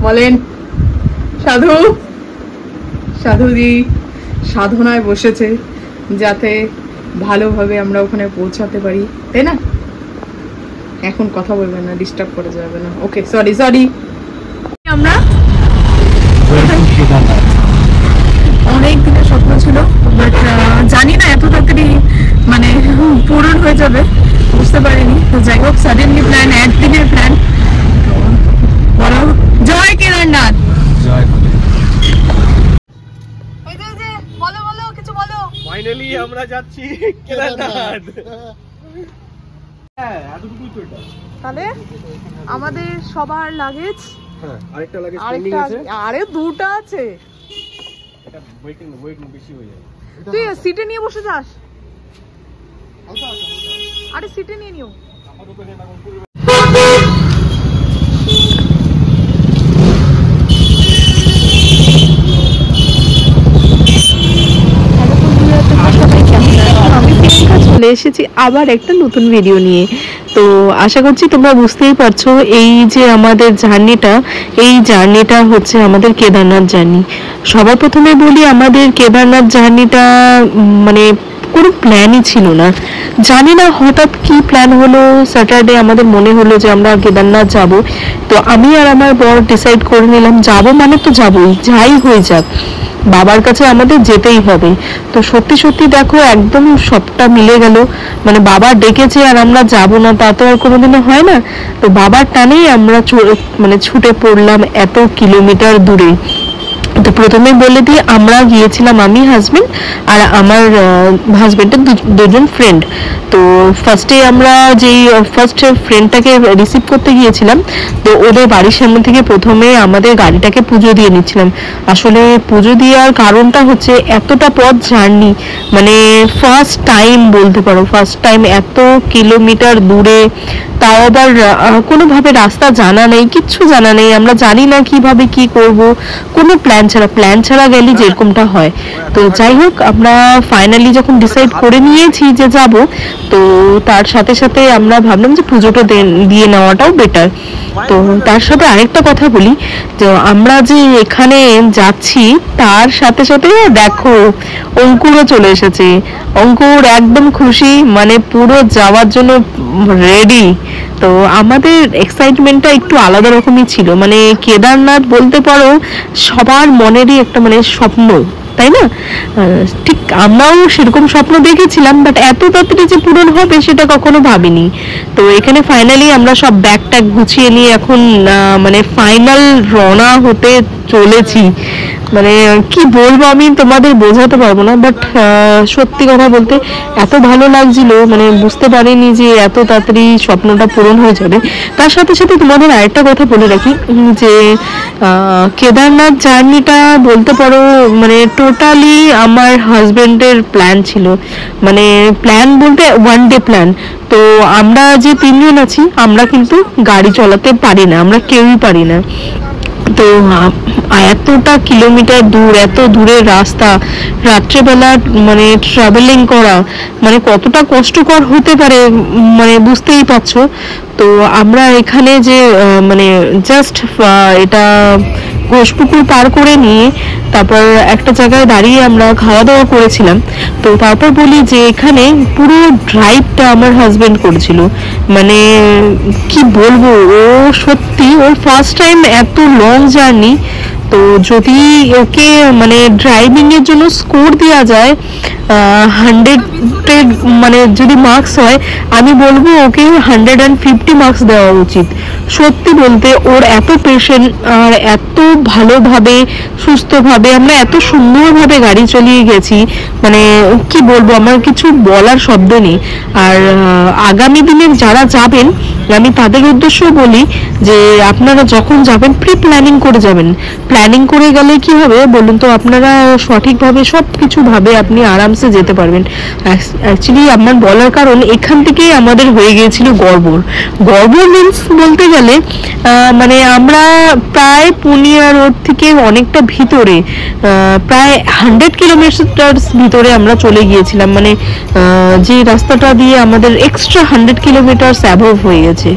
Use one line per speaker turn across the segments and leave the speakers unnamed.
বলেন সাধু সাধুজি সাধনায় বসেছে যাতে ভালোভাবে আমরা ওখানে পৌঁছাতে পারি, তাই না? এখন কথা বলবেন না, ডিস্টার্ব করা যাবে না। ওকে, সরি সরি। আমরা অনেক দিনের স্বপ্ন ছিল, বাট জানি না এত তাড়াতাড়ি মানে পূরণ হয়ে যাবে, বুঝতে পারিনি। তো যাই হোক, সাডেনলি প্ল্যান, একদিনের প্ল্যান। বলো জয় কেদারনাথ। বলো বলো কিছু বলো।
ফাইনালি আমরা যাচ্ছি কেদারনাথ। হ্যাঁ, এতটুকুই তো এটা।
তাহলে আমাদের সবার লাগেজ,
হ্যাঁ, আরেকটা লাগেজ পেন্ডিং আছে।
আরে দুটো আছে।
এটা ওয়েট বেশি হয়ে যাবে।
তুই সিটে নিয়ে বসে যাস। আরে সিটে নিয়ে নিও। চলে এসেছি আবার একটা নতুন ভিডিও নিয়ে। তো আশা করছি তোমরা বুঝতেই পারছো এই যে আমাদের জার্নিটা হচ্ছে আমাদের কেদারনাথ জার্নি। সবার প্রথমে বলি, আমাদের কেদারনাথ জার্নিটা মানে কোনো প্ল্যানই ছিল না, জানি না হঠাৎ কি প্ল্যান হলো। স্যাটারডে আমাদের মনে হলো যে আমরা কেদারনাথ যাব। তো আমি আর আমার বর ডিসাইড করে নিলাম যাব মানে তো যাবই, যাই হয়ে যাক, বাবার কাছে আমাদের যেতেই হবে। তো সত্যি সত্যি দেখো একদম সবটা মিলে গেল, মানে বাবা ডেকেছে আর আমরা যাব না তা তো আর কোনোদিনও হয় না। তো বাবার টানেই আমরা মানে ছুটে পড়লাম এত কিলোমিটার দূরে। তো প্রথমে বলে দিই, আমরা গিয়েছিলাম আমি, হাজবেন্ড আর আমার হাজবেন্ডের দুজন ফ্রেন্ড। তো ফার্স্টে আমরা যেই ফার্স্ট ফ্রেন্ডটাকে রিসিভ করতে গিয়েছিলাম, তো ওদের বাড়ির সামনে থেকে প্রথমে আমাদের গাড়িটাকে পুজো দিয়ে নিচ্ছিলাম। আসলে পুজো দেওয়ার কারণটা হচ্ছে এতটা পথ জার্নি, মানে ফার্স্ট টাইম বলতে পারো, ফার্স্ট টাইম এত কিলোমিটার দূরে, তাও আবার কোনোভাবে রাস্তা জানা নেই, কিচ্ছু জানা নেই, আমরা জানি না কিভাবে কি করব, কোনো প্ল্যান ছাড়া গেলে যেরকমটা হয়। তো যাই হোক, আমরা ফাইনালি যখন ডিসাইড করে নিয়েছি যে যাব, তো তার সাথে সাথে আমরা ভাবলাম যে পুজোটা দিয়ে নেওয়াটাও বেটার। তো তার সাথে আরেকটা কথা বলি, যে আমরা যে এখানে যাচ্ছি তার সাথে সাথে দেখো অঙ্কুরও চলে এসেছে। অঙ্কুর একদম খুশি, মানে পুরো যাওয়ার জন্য রেডি। তো আমাদের এক্সাইটমেন্টটা একটু আলাদা রকমই ছিল, মানে কেদারনাথ বলতে পারো সবার মনেরই একটা মানে স্বপ্ন, তাই না? ঠিক আমরাও সেরকম স্বপ্ন দেখেছিলাম, বাট এত তাড়াতাড়ি যে পূরণ হবে সেটা কখনো ভাবিনি। তো এখানে ফাইনালি আমরা সব ব্যাগ ট্যাগ গুছিয়ে নিয়ে এখন মানে ফাইনাল রওনা হতে চলেছি। মানে কি বলবো, আমি তোমাদের বোঝাতে পারবো না, বাট সত্যি কথা বলতে এত ভালো লাগছিল, মানে বুঝতে পারিনি যে এত তাড়াতাড়ি স্বপ্নটা পূরণ হয়ে যাবে। তার সাথে সাথে তোমাদের আরেকটা কথা বলে রাখি, যে কেদারনাথ জার্নিটা বলতে পারো মানে টোটালি আমার হাজবেন্ডের প্ল্যান ছিল, মানে প্ল্যান বলতে ওয়ান ডে প্ল্যান। তো আমরা যে তিনজন আছি আমরা কিন্তু গাড়ি চালাতে পারি না, আমরা কেউই পারি না। তো এতটা কিলোমিটার দূর, এত দূরের রাস্তা, রাত্রেবেলা মানে ট্রাভেলিং করা মানে কতটা কষ্টকর হতে পারে, মানে বুঝতেই পারছো। তো আমরা এখানে যে মানে জাস্ট এটা ঘোষপুকুর পার করে নিয়ে তারপর একটা জায়গায় দাঁড়িয়ে আমরা খাওয়া দাওয়া করেছিলাম। তো তারপর বলি যে এখানে পুরো ড্রাইভটা আমার হাজবেন্ড করেছিল, মানে কি বলবো, ও সত্যি ওর ফার্স্ট টাইম এত লং জার্নি। তো যদি ওকে মানে ড্রাইভিং এর জন্য স্কোর দেওয়া যায় 100 মানে যদি মার্কস হয়, আমি বলবো ওকে 150 মার্কস দেওয়া উচিত। সত্যি বলতে ওর এত পেশেন্ট আর এত ভালোভাবে সুস্থভাবে আমরা এত সুন্দরভাবে গাড়ি চালিয়ে গেছি, মানে কি বলবো, আমার কিছু বলার শব্দ নেই। আর আগামী দিনে যারা যাবেন আমি তাদের উদ্দেশ্যে বলি যে আপনারা যখন যাবেন প্রি প্ল্যানিং করে যাবেন। প্ল্যানিং করে গেলে কি হবে বলুন তো, আপনারা সঠিকভাবে সব কিছু ভাবে আপনি আরামসে যেতে পারবেন। অ্যাকচুয়ালি আমার বলার কারণ এখান থেকেই আমাদের হয়ে গিয়েছিল গড়বড়। গড়বড় মিন্স বলতে গেলে মানে আমরা প্রায় পুনিয়া রোড থেকে অনেকটা ভিতরে, প্রায় 100 কিলোমিটার ভিতরে আমরা চলে গিয়েছিলাম, মানে যে রাস্তাটা দিয়ে আমাদের এক্সট্রা 100 কিলোমিটার অ্যাবভ হয়ে গেছে।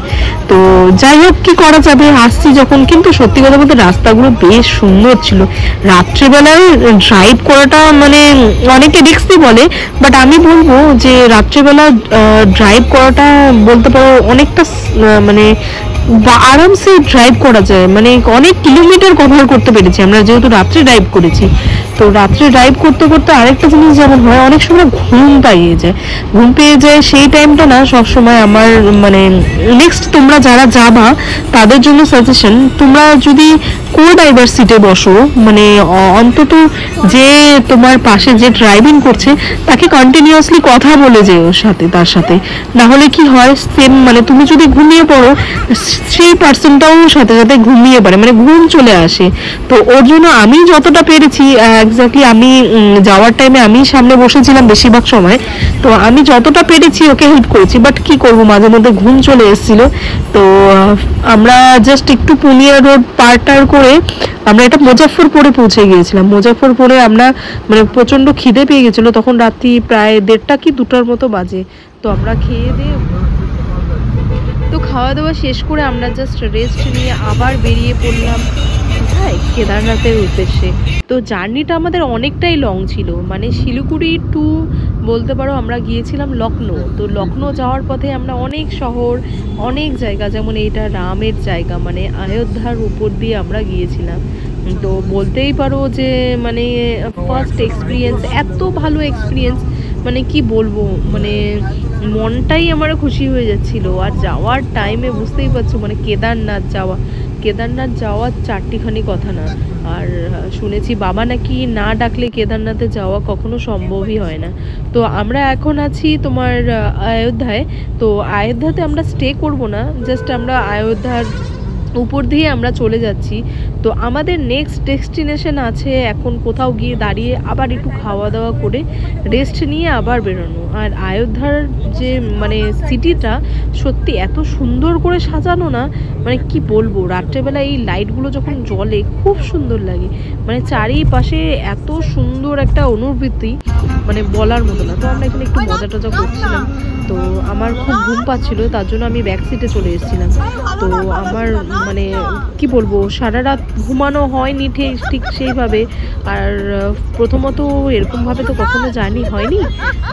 তো যাই হোক, কি করা যাবে, আসছি যখন। কিন্তু সত্যি কথা বলতে রাস্তাগুলো বেশ সুন্দর ছিল। রাত্রেবেলায় ড্রাইভ করাটা মানে অনেকে রিস্কি বলে, বাট আমি বলবো যে রাত্রেবেলা ড্রাইভ করাটা বলতে পারো অনেকটা মানে আরামসে ড্রাইভ করা যায়, মানে অনেক কিলোমিটার কভার করতে পেরেছি আমরা যেহেতু রাত্রে ড্রাইভ করেছি। তো রাত্রে ড্রাইভ করতে করতে আরেকটা জিনিস যেমন হয়, অনেক সময় ঘুম পেয়ে যায় সেই টাইমটা না সবসময় আমার মানে নেক্সট তোমরা যারা যাবা তাদের জন্য সাজেশন, তোমরা যদি কো ড্রাইভার সিটে বসো, মানে অন্তত যে তোমার পাশে যে ড্রাইভিং করছে তাকে কন্টিনিউয়াসলি কথা বলে যেও তার সাথে, না হলে কি হয় সেম মানে তুমি যদি ঘুমিয়ে পড়ো সেই পার্সনটাও সাথে সাথে ঘুমিয়ে পড়ে, মানে ঘুম চলে আসে। তো ওর জন্য আমি যতটা পেরেছি, এক্স্যাক্টলি আমি যাওয়ার টাইমে আমি সামনে বসেছিলাম বেশিরভাগ সময়, তো আমি যতটা পেরেছি ওকে হেল্প করেছি। বাট কি করবো, মাঝে মধ্যে ঘুম চলে এসেছিল। তো আমরা জাস্ট একটু পুনিয়া রোড পার করে আমরা এটা মুজাফফরপুরে পৌঁছে গিয়েছিলাম। মুজাফফরপুরে আমরা মানে প্রচন্ড খিদে পেয়ে গেছিল, তখন রাত্রি প্রায় 1:30 কি 2টার মতো বাজে। তো আমরা খেয়ে দিয়ে তো খাওয়া দাওয়া শেষ করে আমরা জাস্ট রেস্ট নিয়ে আবার বেরিয়ে পড়লাম কেদারনাথের উদ্দেশ্যে। তো জার্নিটা আমাদের অনেকটাই লং ছিল, মানে শিলিগুড়ি টু বলতে পারো আমরা গিয়েছিলাম লখনৌ। তো লখনৌ যাওয়ার পথে আমরা অনেক শহর, অনেক জায়গা, যেমন এইটা রামের জায়গা, মানে অযোধ্যার উপর দিয়ে আমরা গিয়েছিলাম। তো বলতেই পারো যে মানে ফার্স্ট এক্সপিরিয়েন্স, এত ভালো এক্সপিরিয়েন্স, মানে কি বলবো, মানে মনটাই আমার খুশি হয়ে যাচ্ছিল। আর যাওয়ার টাইমে বুঝতেই পারছো মানে কেদারনাথ যাওয়ার 4টিখানি কথা না। আর শুনেছি বাবা নাকি না ডাকলে কেদারনাথে যাওয়া কখনো সম্ভবই হয় না। তো আমরা এখন আছি তোমার অযোধ্যায়। তো অযোধ্যাতে আমরা স্টে করব না, জাস্ট আমরা অযোধ্যার উপর দিয়ে আমরা চলে যাচ্ছি। তো আমাদের নেক্সট ডেস্টিনেশন আছে এখন কোথাও গিয়ে দাঁড়িয়ে আবার একটু খাওয়া দাওয়া করে রেস্ট নিয়ে আবার বেরোনো। আর অযোধ্যার যে মানে সিটিটা সত্যি এত সুন্দর করে সাজানো না, মানে কি বলবো, রাত্রেবেলা এই লাইটগুলো যখন জ্বলে খুব সুন্দর লাগে, মানে চারিপাশে এত সুন্দর একটা অনুভূতি মানে বলার মতো না। তো আমরা এখানে একটু মজা টজা করছিলাম। তো আমার খুব ঘুম পাচ্ছিল, তার জন্য আমি ব্যাক সিটে চলে এসেছিলাম। তো আমার মানে কি বলবো, সারা রাত ঘুমানো হয়নি ঠিক সেইভাবে। আর প্রথমত এরকমভাবে তো কখনো জার্নি হয়নি,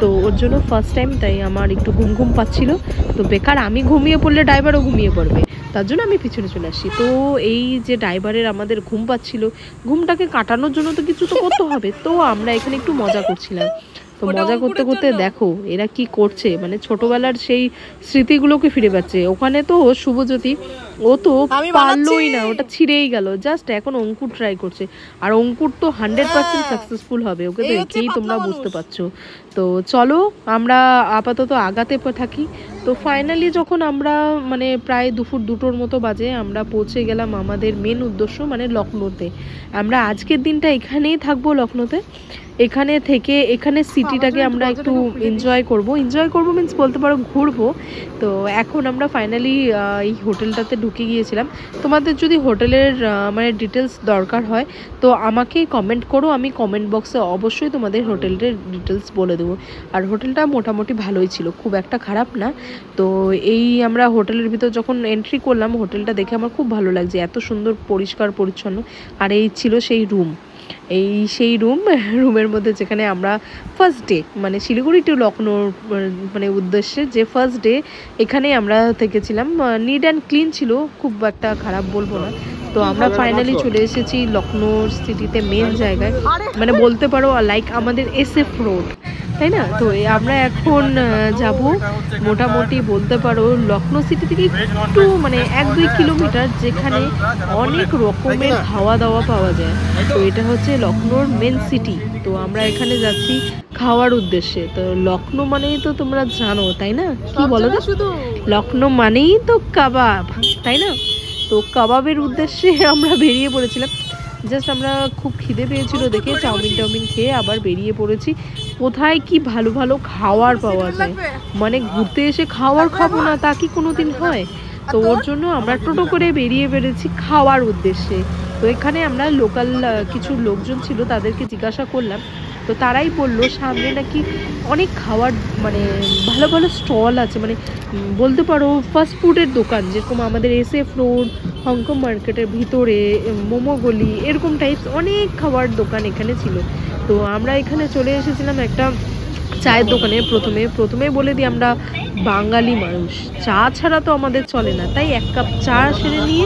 তো ওর জন্য ফার্স্ট টাইম, তাই আমার একটু ঘুম পাচ্ছিল। তো বেকার আমি ঘুমিয়ে পড়লে ড্রাইভারও ঘুমিয়ে পড়বে, তার জন্য আমি পিছনে চলে আসি। তো এই যে ড্রাইভারের আমাদের ঘুম পাচ্ছিল, ঘুমটাকে কাটানোর জন্য তো কিছু তো করতে হবে। তো আমরা এখানে একটু মজা করছিলাম। তো মজা করতে করতে দেখো এরা কি করছে, মানে ছোটবেলার সেই স্মৃতিগুলোকে ফিরে পাচ্ছে। ওখানে তো শুভজ্যোতি ও তো পারলোই না, ওটা ছিঁড়েই গেল। জাস্ট এখন অঙ্কুর ট্রাই করছে, আর অঙ্কুর তো 100% সাকসেসফুল হবে, ওকে তো দেখেই তোমরা বুঝতে পারছো। তো চলো আমরা আপাতত আগাতে থাকি। তো ফাইনালি যখন আমরা মানে প্রায় দুপুর 2টোর মতো বাজে আমরা পৌঁছে গেলাম আমাদের মেন উদ্দেশ্য মানে লখনৌতে। আমরা আজকের দিনটা এখানেই থাকবো লখনৌতে। এখানে থেকে এখানে সিটিটাকে আমরা একটু এনজয় করব মিন্স বলতে পারো ঘুরবো। তো এখন আমরা ফাইনালি এই হোটেলটাতে ঢুকে গিয়েছিলাম। তোমাদের যদি হোটেলের মানে ডিটেলস দরকার হয় তো আমাকে কমেন্ট করো, আমি কমেন্ট বক্সে অবশ্যই তোমাদের হোটেলের ডিটেলস বলে দেবো। আর হোটেলটা মোটামুটি ভালোই ছিল, খুব একটা খারাপ না। তো এই আমরা হোটেলের ভিতর যখন এন্ট্রি করলাম, হোটেলটা দেখে আমার খুব ভালো লাগছে, এত সুন্দর পরিষ্কার পরিচ্ছন্ন। আর এই ছিল সেই রুমের মধ্যে যেখানে আমরা ফার্স্ট ডে মানে শিলিগুড়ি টু লখনৌর মানে উদ্দেশ্যে যে ফার্স্ট ডে এখানেই আমরা থেকেছিলাম। নিট অ্যান্ড ক্লিন ছিল, খুব একটা খারাপ বলবো না। তো আমরা ফাইনালি চলে এসেছি লখনৌ সিটিতে, মেন জায়গায়, মানে বলতে পারো লাইক আমাদের SF রোড, তাই না? তো আমরা এখন যাব মোটামুটি বলতে পারো লখনৌ সিটি থেকে একটু মানে 1-2 কিলোমিটার, যেখানে অনেক রকমের খাওয়া দাওয়া পাওয়া যায়। তো এটা হচ্ছে লখনৌর মেন সিটি। তো আমরা এখানে যাচ্ছি খাওয়ার উদ্দেশ্যে। তো লখনৌ মানেই তো তোমরা জানো, তাই না? কি বলো তো, শুধু লখনৌ মানেই তো কাবাব, তাই না? তো কাবাবের উদ্দেশ্যে আমরা বেরিয়ে পড়েছিলাম। জাস্ট আমরা খুব খিদে পেয়েছিল দেখে চাউমিন টাউমিন খেয়ে আবার বেরিয়ে পড়েছি। কোথায় কি ভালো ভালো খাওয়ার পাওয়া যায়, মানে ঘুরতে এসে খাওয়ার খাবো না তা কি কোনোদিন হয়? তো ওর জন্য আমরা টোটো করে বেরিয়ে পেরেছি খাওয়ার উদ্দেশ্যে। তো এখানে আমরা লোকাল কিছু লোকজন ছিল, তাদেরকে জিজ্ঞাসা করলাম, তো তারাই বললো সামনে নাকি অনেক খাওয়ার মানে ভালো ভালো স্টল আছে, মানে বলতে পারো ফাস্ট ফুডের দোকান, যেরকম আমাদের SF রোড, হংকং মার্কেটের ভিতরে মোমো গলি এরকম টাইপস অনেক খাবার দোকান এখানে ছিল। তো আমরা এখানে চলে এসেছিলাম একটা চায়ের দোকানে। প্রথমে বলে দিই আমরা বাঙালি মানুষ, চা ছাড়া তো আমাদের চলে না, তাই 1 কাপ চা সেরে নিয়ে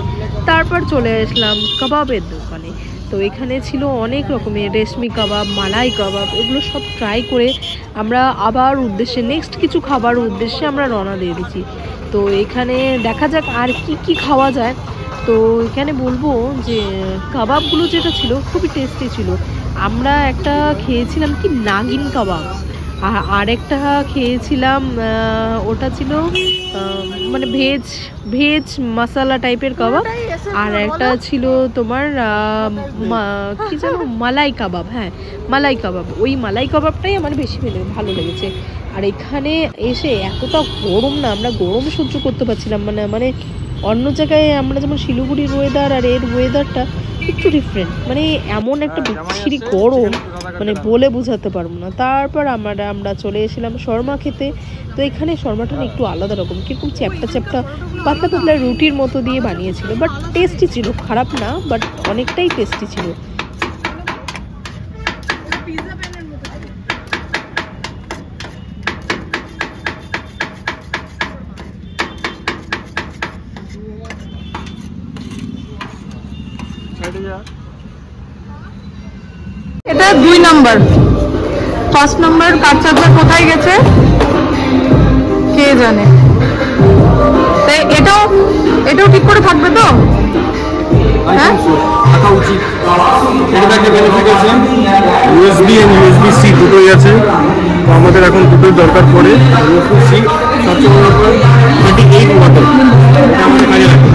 তারপর চলে আসলাম কাবাবের দোকানে। তো এখানে ছিল অনেক রকমের রেশমি কাবাব, মালাই কাবাব, এগুলো সব ট্রাই করে আমরা আবার উদ্দেশ্যে নেক্সট কিছু খাবার উদ্দেশ্যে আমরা রওনা দিয়ে দিচ্ছি। তো এখানে দেখা যাক আর কি কি খাওয়া যায়। তো এখানে বলবো যে কাবাবগুলো যেটা ছিল খুবই টেস্টি ছিল। আমরা একটা খেয়েছিলাম কি নাগিন কাবাব, আর আরেকটা খেয়েছিলাম ওটা ছিল মানে ভেজ মশলা টাইপের কাবাব, আর একটা ছিল তোমার কি যেন মালাই কাবাব। হ্যাঁ, মালাই কাবাব, ওই মালাই কাবাবটাই আমার বেশি ভালো লেগেছে। আর এখানে এসে এতটা গরম না, আমরা গরম সহ্য করতে পারছিলাম মানে অন্য জায়গায় আমরা যেমন শিলিগুড়ির ওয়েদার আর এর ওয়েদারটা একটু ডিফারেন্ট, মানে এমন একটা বিচ্ছিরি গরম মানে বলে বোঝাতে পারবো না। তারপর আমরা চলে এসেছিলাম শর্মা খেতে। তো এখানে শর্মাটা একটু আলাদা রকম, কিরকম চ্যাপটা চ্যাপটা পাতলা পাতলা রুটির মতো দিয়ে বানিয়েছিল, বাট টেস্টি ছিল, খারাপ না, বাট অনেকটাই টেস্টি ছিল।
এটা 2 নাম্বার, 1 নাম্বার বাচ্চাটা কোথায় গেছে কে জানে। এটাও ঠিক করে থাকবে তো? হ্যাঁ,
থাকা উচিত। এটা একটা বেনিফিট আছে, USB এবং USB-C দুটোই আছে। তো আমাদের এখন দুটোই দরকার পড়ে। USB-C সবচেয়ে বড় ব্যাপার 28 ওয়াটের, এটা আমাদের কাজে লাগে।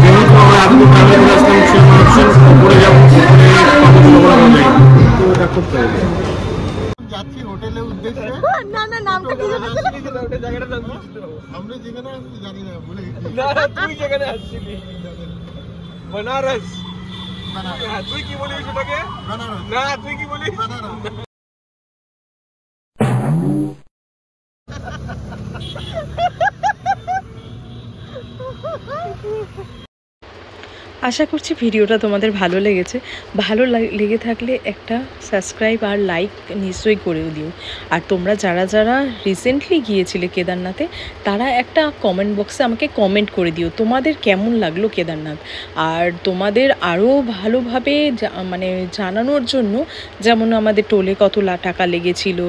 যেহেতু আমরা এতদূর ট্রাভেল করে আসলাম, সেরকম অপশন উপরে যাবো, উপরে কাগজগুলো করা যায়, তো এটা খুব প্রয়োজন।
যাচ্ছি হোটেলের উদ্দেশ্যে।
না নামটা কি জানো?
জায়গাটা
আমরা যেখানে আসছি জানি না, ভুলে গেছি।
না, তুই যেখানে আসছিলি बनारस। তুই কি বলিস ওটাকে?
বেনারস।
না, তুই কি বলিস?
বেনারস।
আশা করছি ভিডিওটা তোমাদের ভালো লেগেছে। ভালো লেগে থাকলে একটা সাবস্ক্রাইব আর লাইক নিশ্চয়ই করে দিও। আর তোমরা যারা যারা রিসেন্টলি গিয়েছিলে কেদারনাথে, তারা একটা কমেন্ট বক্সে আমাকে কমেন্ট করে দিও তোমাদের কেমন লাগলো কেদারনাথ। আর তোমাদের আরও ভালোভাবে মানে জানানোর জন্য, যেমন আমাদের টোলে কত টাকা লেগেছিল,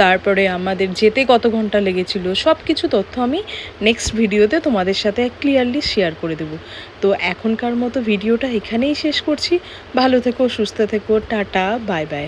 তারপরে আমাদের যেতে কত ঘন্টা লেগেছিল, সব কিছু তথ্য আমি নেক্সট ভিডিওতে তোমাদের সাথে ক্লিয়ারলি শেয়ার করে দেব। তো এখনকার মতো ভিডিওটা এখানেই শেষ করছি। ভালো থেকো, সুস্থ থেকো, টাটা, বাই বাই।